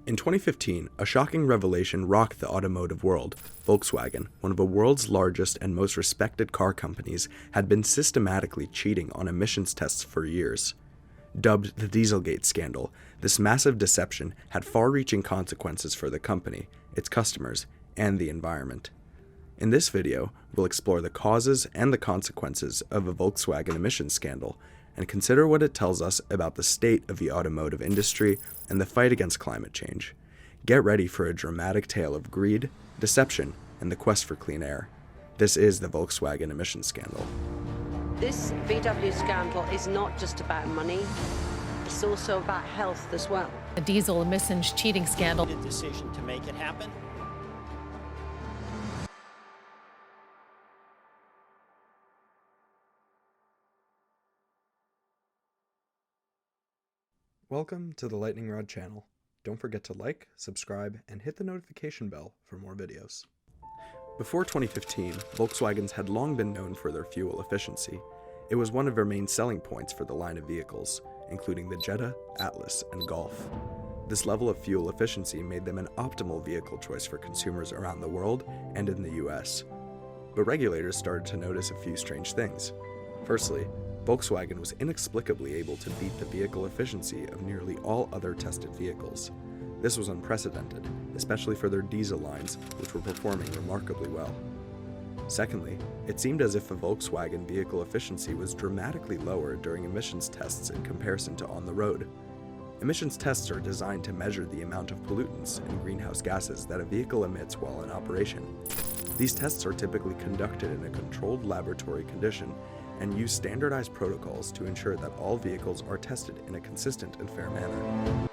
In 2015, a shocking revelation rocked the automotive world. Volkswagen, one of the world's largest and most respected car companies, had been systematically cheating on emissions tests for years. Dubbed the Dieselgate scandal, this massive deception had far-reaching consequences for the company, its customers, and the environment. In this video, we'll explore the causes and the consequences of a Volkswagen emissions scandal, and consider what it tells us about the state of the automotive industry and the fight against climate change. Get ready for a dramatic tale of greed, deception, and the quest for clean air. This is the Volkswagen emissions scandal. This VW scandal is not just about money, it's also about health as well. A diesel emissions cheating scandal. A decision to make it happen. Welcome to the Lightning Rod channel. Don't forget to like, subscribe, and hit the notification bell for more videos. Before 2015, Volkswagens had long been known for their fuel efficiency. It was one of their main selling points for the line of vehicles, including the Jetta, Atlas, and Golf. This level of fuel efficiency made them an optimal vehicle choice for consumers around the world and in the US. But regulators started to notice a few strange things. Firstly, Volkswagen was inexplicably able to beat the vehicle efficiency of nearly all other tested vehicles. This was unprecedented, especially for their diesel lines, which were performing remarkably well. Secondly, it seemed as if the Volkswagen vehicle efficiency was dramatically lower during emissions tests in comparison to on the road. Emissions tests are designed to measure the amount of pollutants and greenhouse gases that a vehicle emits while in operation. These tests are typically conducted in a controlled laboratory condition and use standardized protocols to ensure that all vehicles are tested in a consistent and fair manner.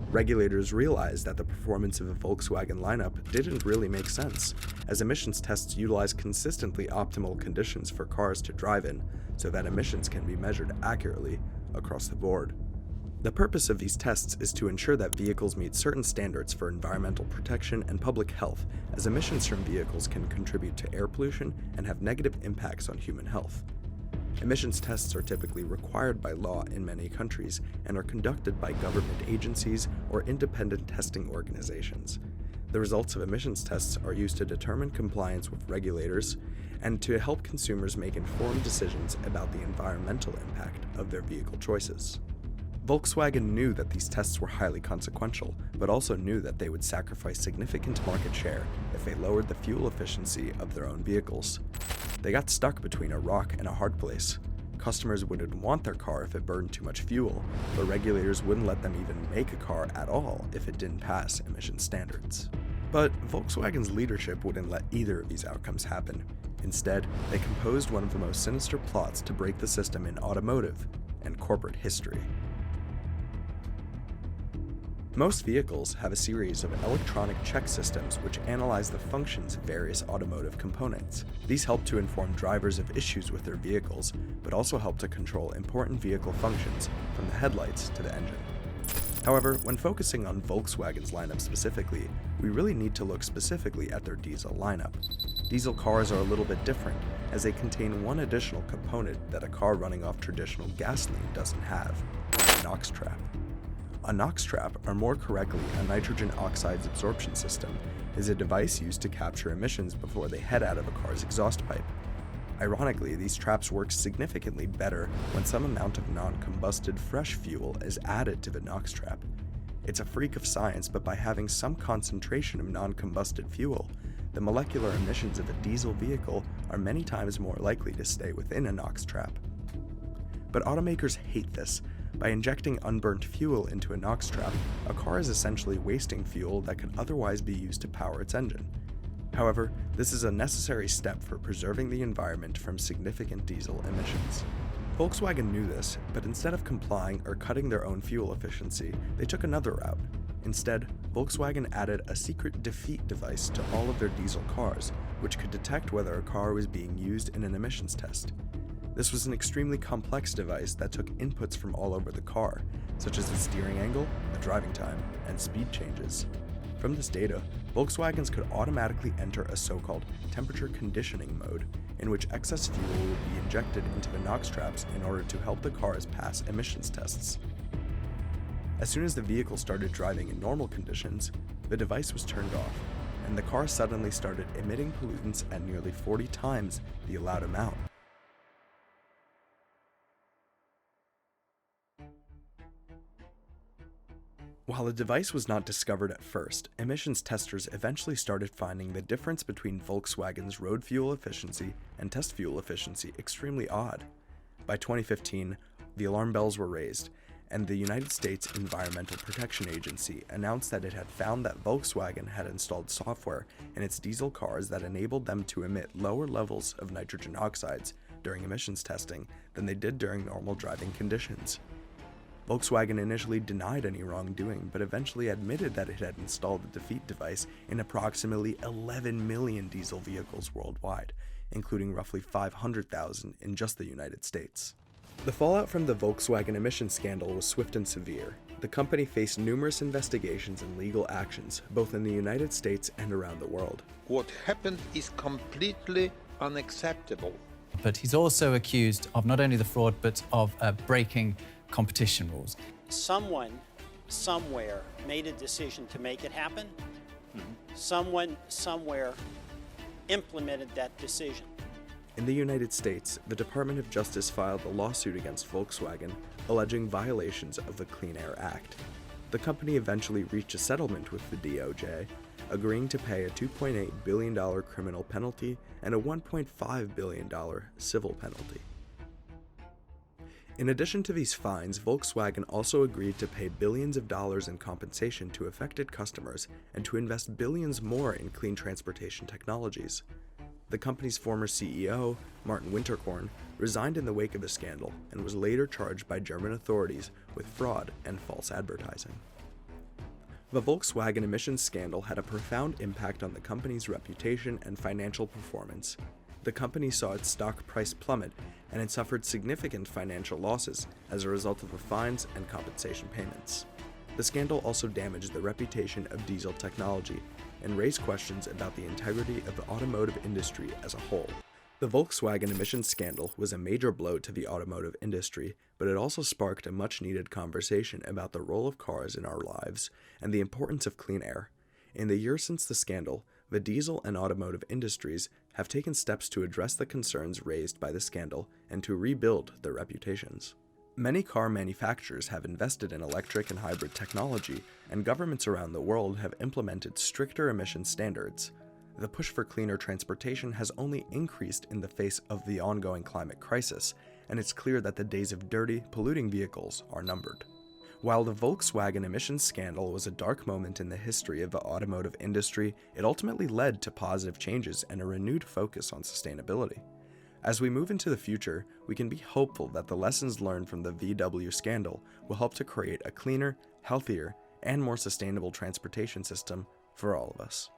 Regulators realized that the performance of the Volkswagen lineup didn't really make sense, as emissions tests utilize consistently optimal conditions for cars to drive in, so that emissions can be measured accurately across the board. The purpose of these tests is to ensure that vehicles meet certain standards for environmental protection and public health, as emissions from vehicles can contribute to air pollution and have negative impacts on human health. Emissions tests are typically required by law in many countries and are conducted by government agencies or independent testing organizations. The results of emissions tests are used to determine compliance with regulators and to help consumers make informed decisions about the environmental impact of their vehicle choices. Volkswagen knew that these tests were highly consequential, but also knew that they would sacrifice significant market share if they lowered the fuel efficiency of their own vehicles. They got stuck between a rock and a hard place. Customers wouldn't want their car if it burned too much fuel, but regulators wouldn't let them even make a car at all if it didn't pass emission standards. But Volkswagen's leadership wouldn't let either of these outcomes happen. Instead, they composed one of the most sinister plots to break the system in automotive and corporate history. Most vehicles have a series of electronic check systems which analyze the functions of various automotive components. These help to inform drivers of issues with their vehicles, but also help to control important vehicle functions, from the headlights to the engine. However, when focusing on Volkswagen's lineup specifically, we really need to look specifically at their diesel lineup. Diesel cars are a little bit different, as they contain one additional component that a car running off traditional gasoline doesn't have: a NOx Trap. A NOx Trap, or more correctly, a nitrogen oxides absorption system, is a device used to capture emissions before they head out of a car's exhaust pipe. Ironically, these traps work significantly better when some amount of non-combusted fresh fuel is added to the NOx Trap. It's a freak of science, but by having some concentration of non-combusted fuel, the molecular emissions of a diesel vehicle are many times more likely to stay within a NOx Trap. But automakers hate this. By injecting unburnt fuel into a NOx Trap, a car is essentially wasting fuel that could otherwise be used to power its engine. However, this is a necessary step for preserving the environment from significant diesel emissions. Volkswagen knew this, but instead of complying or cutting their own fuel efficiency, they took another route. Instead, Volkswagen added a secret defeat device to all of their diesel cars, which could detect whether a car was being used in an emissions test. This was an extremely complex device that took inputs from all over the car, such as the steering angle, the driving time, and speed changes. From this data, Volkswagens could automatically enter a so-called temperature conditioning mode, in which excess fuel would be injected into the NOx traps in order to help the cars pass emissions tests. As soon as the vehicle started driving in normal conditions, the device was turned off, and the car suddenly started emitting pollutants at nearly 40 times the allowed amount. While the device was not discovered at first, emissions testers eventually started finding the difference between Volkswagen's road fuel efficiency and test fuel efficiency extremely odd. By 2015, the alarm bells were raised, and the United States Environmental Protection Agency announced that it had found that Volkswagen had installed software in its diesel cars that enabled them to emit lower levels of nitrogen oxides during emissions testing than they did during normal driving conditions. Volkswagen initially denied any wrongdoing, but eventually admitted that it had installed the defeat device in approximately 11 million diesel vehicles worldwide, including roughly 500,000 in just the United States. The fallout from the Volkswagen emissions scandal was swift and severe. The company faced numerous investigations and legal actions, both in the United States and around the world. What happened is completely unacceptable. But he's also accused of not only the fraud, but of breaking competition rules. Someone, somewhere, made a decision to make it happen. Someone, somewhere, implemented that decision. In the United States, the Department of Justice filed a lawsuit against Volkswagen, alleging violations of the Clean Air Act. The company eventually reached a settlement with the DOJ, agreeing to pay a $2.8 billion criminal penalty and a $1.5 billion civil penalty. In addition to these fines, Volkswagen also agreed to pay billions of dollars in compensation to affected customers and to invest billions more in clean transportation technologies. The company's former CEO, Martin Winterkorn, resigned in the wake of the scandal and was later charged by German authorities with fraud and false advertising. The Volkswagen emissions scandal had a profound impact on the company's reputation and financial performance. The company saw its stock price plummet, and it suffered significant financial losses as a result of the fines and compensation payments. The scandal also damaged the reputation of diesel technology and raised questions about the integrity of the automotive industry as a whole. The Volkswagen emissions scandal was a major blow to the automotive industry, but it also sparked a much-needed conversation about the role of cars in our lives and the importance of clean air. In the years since the scandal, the diesel and automotive industries have taken steps to address the concerns raised by the scandal and to rebuild their reputations. Many car manufacturers have invested in electric and hybrid technology, and governments around the world have implemented stricter emission standards. The push for cleaner transportation has only increased in the face of the ongoing climate crisis, and it's clear that the days of dirty, polluting vehicles are numbered. While the Volkswagen emissions scandal was a dark moment in the history of the automotive industry, it ultimately led to positive changes and a renewed focus on sustainability. As we move into the future, we can be hopeful that the lessons learned from the VW scandal will help to create a cleaner, healthier, and more sustainable transportation system for all of us.